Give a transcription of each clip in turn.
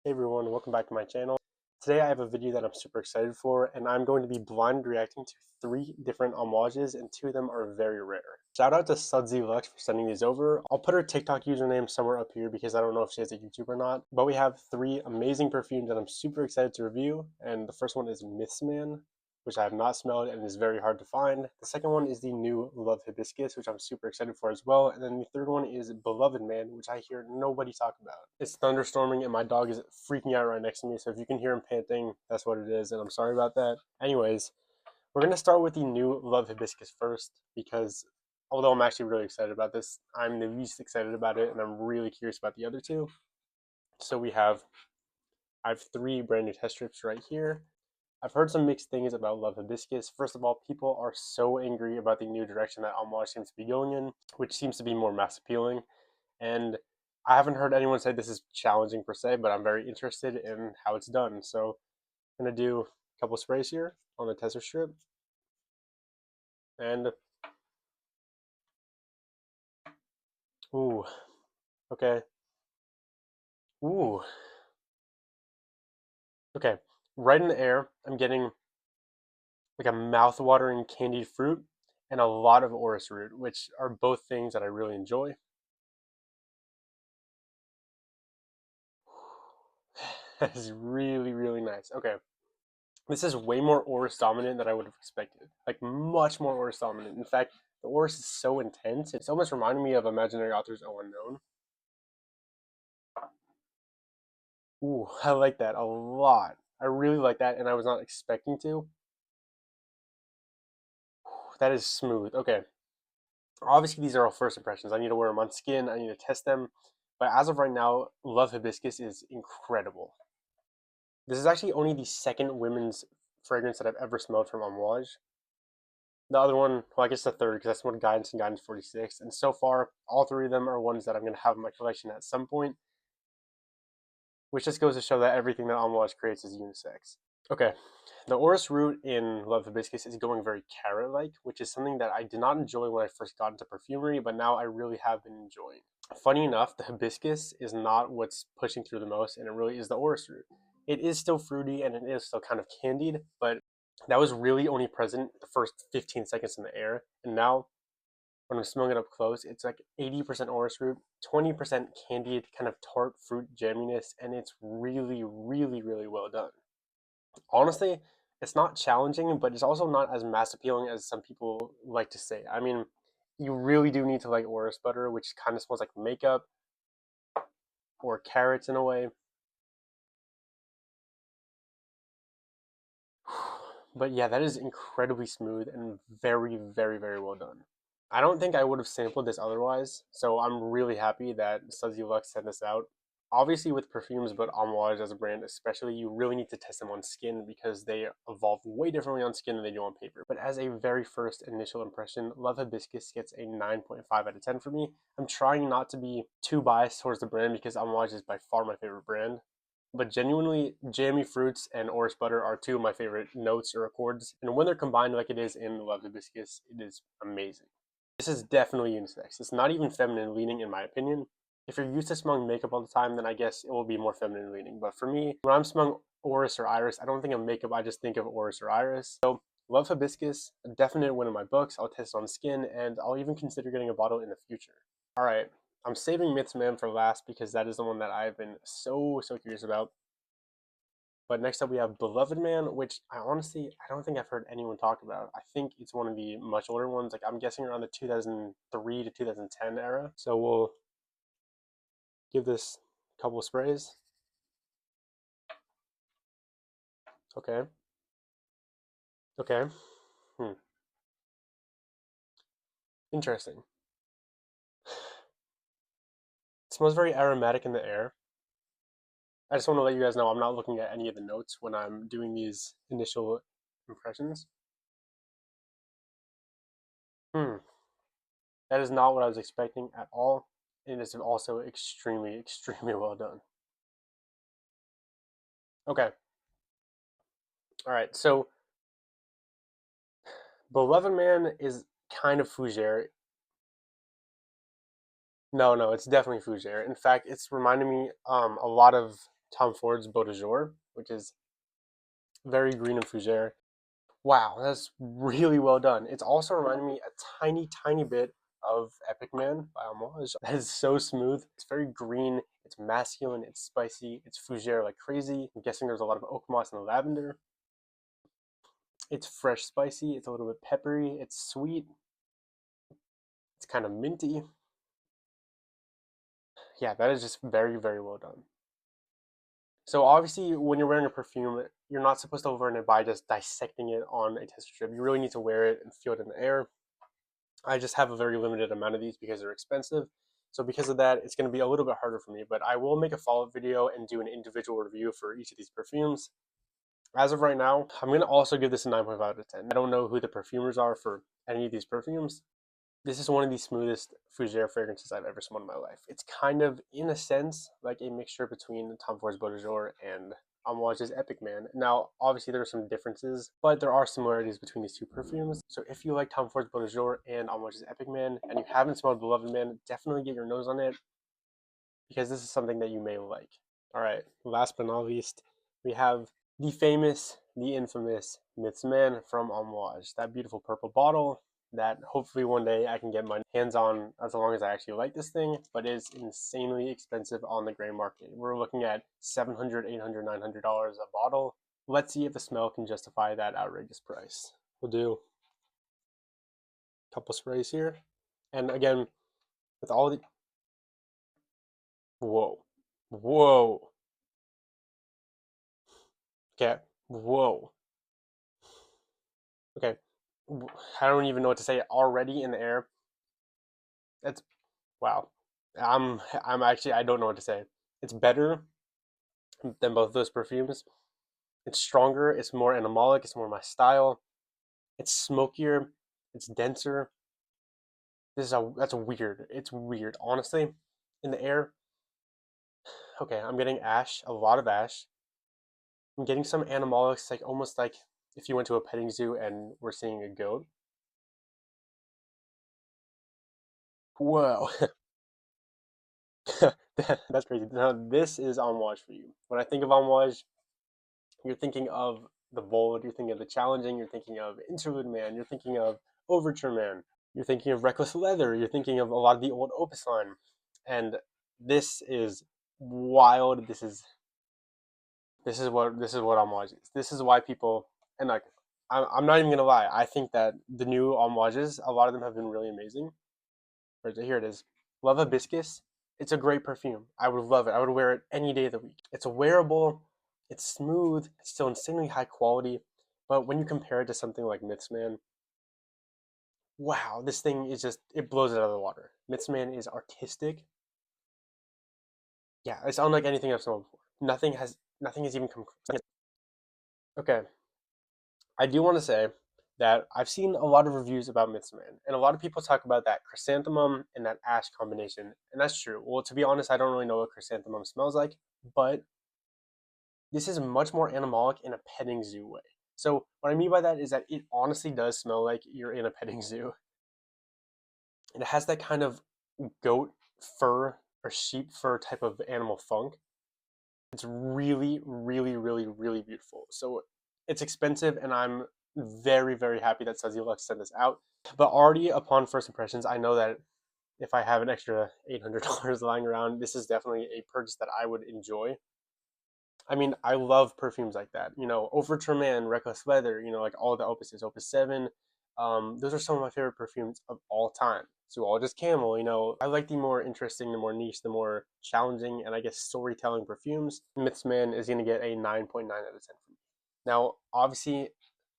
Hey everyone, welcome back to my channel. Today I have a video that I'm super excited for, and I'm going to be blind reacting to 3 different Amouages, and 2 of them are very rare. Shout out to Sudsy Lux for sending these over. I'll put her TikTok username somewhere up here because I don't know if she has a YouTube or not. But we have 3 amazing perfumes that I'm super excited to review, and the first one is Mistman, which I have not smelled and is very hard to find. The second one is the new Love Hibiscus, which I'm super excited for as well. And then the third one is Beloved Man, which I hear nobody talk about. It's thunderstorming and my dog is freaking out right next to me, so if you can hear him panting, that's what it is, and I'm sorry about that. Anyways, we're going to start with the new Love Hibiscus first, because although I'm actually really excited about this, I'm the least excited about it, and I'm really curious about the other 2. So I have 3 brand new test strips right here. I've heard some mixed things about Love Hibiscus. First of all, people are so angry about the new direction that Amouage seems to be going in, which seems to be more mass appealing. And I haven't heard anyone say this is challenging per se, but I'm very interested in how it's done. So I'm gonna do a couple sprays here on the tester strip. And ooh, okay. Ooh, okay. Right in the air, I'm getting like a mouth-watering candied fruit and a lot of orris root, which are both things that I really enjoy. That is really, really nice. Okay. This is way more Oris dominant than I would have expected. Like, much more Oris dominant. In fact, the Oris is so intense, it's almost reminding me of Imaginary Author's Oh Unknown. Ooh, I like that a lot. I really like that, and I was not expecting to. That is smooth. Okay. Obviously, these are all first impressions. I need to wear them on skin, I need to test them. But as of right now, Love Hibiscus is incredible. This is actually only the second women's fragrance that I've ever smelled from Amouage. The other one, well, I guess the third, because that's one Guidance and Guidance 46. And so far, all 3 of them are ones that I'm going to have in my collection at some point, which just goes to show that everything that Amouage creates is unisex. Okay, the Orris root in Love Hibiscus is going very carrot-like, which is something that I did not enjoy when I first got into perfumery, but now I really have been enjoying. Funny enough, the hibiscus is not what's pushing through the most, and it really is the orris root. It is still fruity and it is still kind of candied, but that was really only present the first 15 seconds in the air. And now, when I'm smelling it up close, it's like 80% orris root, 20% candied, kind of tart fruit jamminess, and it's really, really, really well done. Honestly, it's not challenging, but it's also not as mass appealing as some people like to say. I mean, you really do need to like orris butter, which kind of smells like makeup or carrots in a way. But yeah, that is incredibly smooth and very, very, very well done. I don't think I would have sampled this otherwise, so I'm really happy that Sudsy Lux sent this out. Obviously, with perfumes, but Amouage as a brand especially, you really need to test them on skin because they evolve way differently on skin than they do on paper. But as a very first initial impression, Love Hibiscus gets a 9.5 out of 10 for me. I'm trying not to be too biased towards the brand because Amouage is by far my favorite brand. But genuinely, jammy fruits and orris butter are 2 of my favorite notes or accords. And when they're combined like it is in Love Hibiscus, it is amazing. This is definitely unisex. It's not even feminine leaning in my opinion. If you're used to smelling makeup all the time, then I guess it will be more feminine leaning. But for me, when I'm smelling orris or iris, I don't think of makeup, I just think of orris or iris. So Love Hibiscus, a definite win in my books. I'll test it on skin, and I'll even consider getting a bottle in the future. All right, I'm saving Myths Man for last because that is the one that I've been so curious about. But next up we have Beloved Man, which I don't think I've heard anyone talk about. I think it's one of the much older ones. Like I'm guessing around the 2003 to 2010 era. So we'll give this a couple of sprays. Okay. Okay. Hmm. Interesting. It smells very aromatic in the air. I just want to let you guys know I'm not looking at any of the notes when I'm doing these initial impressions. Hmm. That is not what I was expecting at all. It is also extremely well done. Okay. All right. So Beloved Man is kind of fougere. No, no, it's definitely fougere. In fact, it's reminding me a lot of Tom Ford's Beau de Jour, which is very green and fougere. Wow, that's really well done. It's also reminding me a tiny, tiny bit of Epic Man by Amouage. That is so smooth. It's very green. It's masculine. It's spicy. It's fougere like crazy. I'm guessing there's a lot of oak moss and lavender. It's fresh, spicy. It's a little bit peppery. It's sweet. It's kind of minty. Yeah, that is just very, very well done. So obviously, when you're wearing a perfume, you're not supposed to learn it by just dissecting it on a tester strip. You really need to wear it and feel it in the air. I just have a very limited amount of these because they're expensive. So because of that, it's going to be a little bit harder for me, but I will make a follow-up video and do an individual review for each of these perfumes. As of right now, I'm going to also give this a 9.5 out of 10. I don't know who the perfumers are for any of these perfumes. This is one of the smoothest fougere fragrances I've ever smelled in my life. It's kind of, in a sense, like a mixture between Tom Ford's Beau de Jour and Amouage's Epic Man. Now, obviously, there are some differences, but there are similarities between these two perfumes. So if you like Tom Ford's Beau de Jour and Amouage's Epic Man, and you haven't smelled Beloved Man, definitely get your nose on it, because this is something that you may like. All right, last but not least, we have the famous, the infamous Myths Man from Amouage. That beautiful purple bottle that hopefully one day I can get my hands on as long as I actually like this thing, but it's insanely expensive on the gray market. We're looking at $700, $800, $900 a bottle. Let's see if the smell can justify that outrageous price. We'll do a couple sprays here. And again, with all the... Whoa. Whoa. Okay. Whoa. Okay. I don't even know what to say. Already in the air. That's... Wow. I'm actually, I don't know what to say. It's better than both of those perfumes. It's stronger, it's more animalic, it's more my style. It's smokier, it's denser. That's weird. It's weird. Honestly, in the air, okay, I'm getting ash, a lot of ash. I'm getting some animalics, like almost like if you went to a petting zoo and we're seeing a goat. Whoa. That's crazy. Now this is Amouage for you. When I think of Amouage, you're thinking of the bold, you're thinking of the challenging, you're thinking of Interlude Man, you're thinking of Overture Man, you're thinking of Reckless Leather, you're thinking of a lot of the old Opus line. And this is wild. This is what Amouage is. This is why people, and like I'm not even gonna lie, I think that the new Amouages, a lot of them have been really amazing. Right, here it is. Love Hibiscus. It's a great perfume. I would love it. I would wear it any day of the week. It's wearable, it's smooth, it's still insanely high quality. But when you compare it to something like Mythsman, wow, this thing is just, it blows it out of the water. Mythsman is artistic. Yeah, it's unlike anything I've smelled before. Nothing has even come close. Okay, I do want to say that I've seen a lot of reviews about Mythsman, and a lot of people talk about that chrysanthemum and that ash combination, and that's true. Well, to be honest, I don't really know what chrysanthemum smells like, but this is much more animalic in a petting zoo way. So what I mean by that is that it honestly does smell like you're in a petting zoo. It has that kind of goat fur or sheep fur type of animal funk. It's really, really, really, really beautiful. So it's expensive, and I'm very, very happy that Suzy Lux sent this out. But already upon first impressions, I know that if I have an extra $800 lying around, this is definitely a purchase that I would enjoy. I mean, I love perfumes like that. Overture Man, Reckless Leather, like all the opuses, Opus 7. Those are some of my favorite perfumes of all time. Zoologist Camel, I like the more interesting, the more niche, the more challenging, and I guess storytelling perfumes. Mythsman is going to get a 9.9 out of 10 from me. Now, obviously,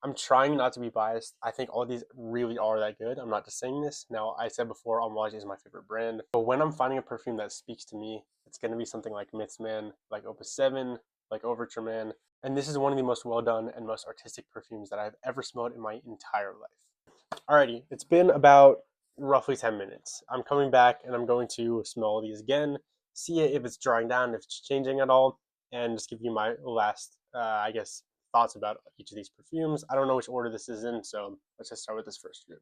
I'm trying not to be biased. I think all these really are that good. I'm not just saying this. Now, I said before, Amouage is my favorite brand. But when I'm finding a perfume that speaks to me, it's going to be something like Mythsman, like Opus 7, like Overture Man. And this is one of the most well done and most artistic perfumes that I've ever smelled in my entire life. Alrighty, it's been about roughly 10 minutes. I'm coming back and I'm going to smell these again, see if it's drying down, if it's changing at all, and just give you my last, I guess, thoughts about each of these perfumes. I don't know which order this is in, so let's just start with this first group.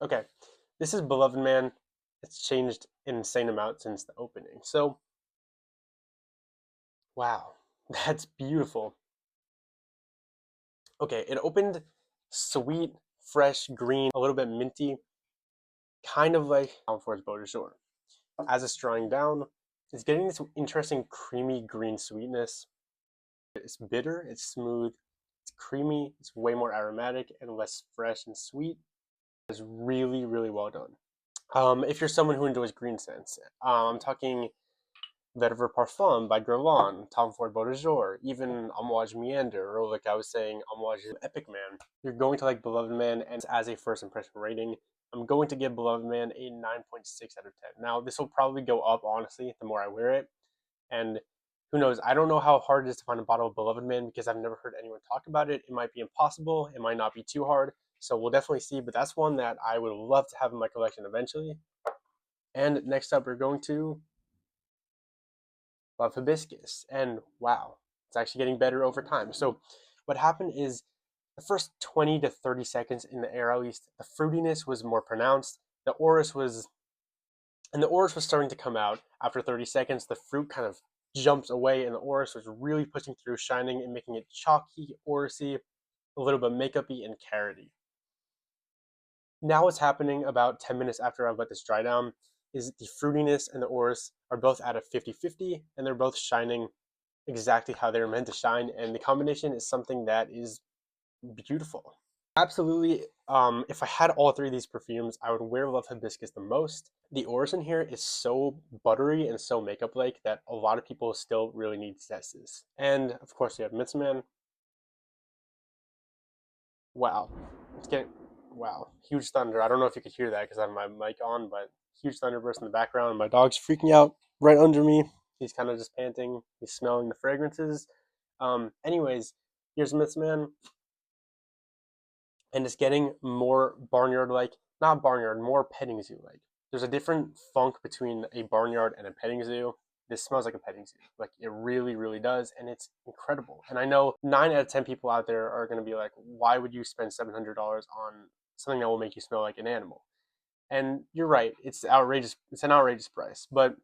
Okay, this is Beloved Man. It's changed an insane amount since the opening. So Wow, that's beautiful. Okay, it opened sweet, fresh, green, a little bit minty, kind of like Forest Bow de Jour. As it's drying down, it's getting this interesting creamy green sweetness. It's bitter, it's smooth, it's creamy, it's way more aromatic and less fresh and sweet. It's really, really well done. If you're someone who enjoys green scents, I'm talking Vetiver Parfum by Guerlain, Tom Ford Beau de Jour, even Amouage Meander, or like I was saying, Amouage Epic Man. You're going to like Beloved Man, and as a first impression rating, I'm going to give Beloved Man a 9.6 out of 10. Now, this will probably go up, honestly, the more I wear it, and who knows, I don't know how hard it is to find a bottle of Beloved Man because I've never heard anyone talk about it. It might be impossible, it might not be too hard, so we'll definitely see, but that's one that I would love to have in my collection eventually. And next up, we're going to love Hibiscus. And wow, it's actually getting better over time. So what happened is the first 20 to 30 seconds in the air, at least, the fruitiness was more pronounced. The orris was, and the orris was starting to come out after 30 seconds. The fruit kind of jumps away, and the orris was really pushing through, shining and making it chalky, orrisy, a little bit makeupy and carroty. Now what's happening about 10 minutes after I've let this dry down is the fruitiness and the orris are both at a 50-50, and they're both shining exactly how they're meant to shine, and the combination is something that is beautiful. Absolutely. If I had all three of these perfumes, I would wear Love Hibiscus the most. The origin here is so buttery and so makeup-like that a lot of people still really need zesses. And of course, we have Mitzman. Wow, it's getting wow, huge thunder. I don't know if you could hear that because I have my mic on, but huge thunderburst in the background. My dog's freaking out right under me. He's kind of just panting. He's smelling the fragrances. Anyways, here's Mitzman, and it's getting more barnyard like, not barnyard, more petting zoo like. There's a different funk between a barnyard and a petting zoo. This smells like a petting zoo. Like it really, really does, and it's incredible. And I know 9 out of 10 people out there are going to be like, "Why would you spend $700 on something that will make you smell like an animal?" And you're right. It's outrageous. It's an outrageous price. But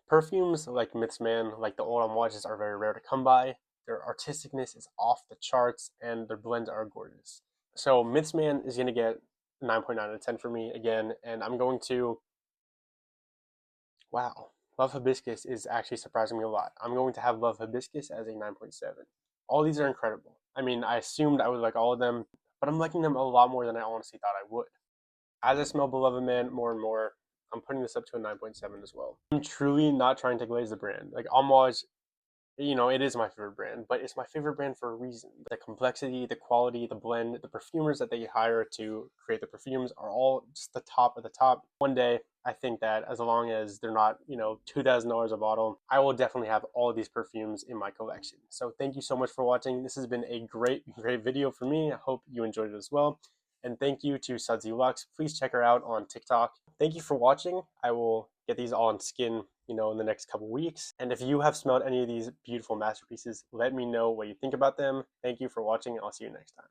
perfumes like Mitzman, like the old Amouages, are very rare to come by. Their artisticness is off the charts, and their blends are gorgeous. So Mitzman is going to get 9.9 out of 10 for me again, and I'm going to, wow, Love Hibiscus is actually surprising me a lot. I'm going to have Love Hibiscus as a 9.7. All these are incredible. I mean, I assumed I would like all of them, but I'm liking them a lot more than I honestly thought I would. As I smell Beloved Man more and more, I'm putting this up to a 9.7 as well. I'm truly not trying to glaze the brand. Like Amouage, it is my favorite brand, but it's my favorite brand for a reason. The complexity, the quality, the blend, the perfumers that they hire to create the perfumes are all just the top of the top. One day, I think that as long as they're not, $2,000 a bottle, I will definitely have all of these perfumes in my collection. So thank you so much for watching. This has been a great, great video for me. I hope you enjoyed it as well. And thank you to Sudsy Lux. Please check her out on TikTok. Thank you for watching. I will get these all on skin, in the next couple weeks. And if you have smelled any of these beautiful masterpieces, let me know what you think about them. Thank you for watching, and I'll see you next time.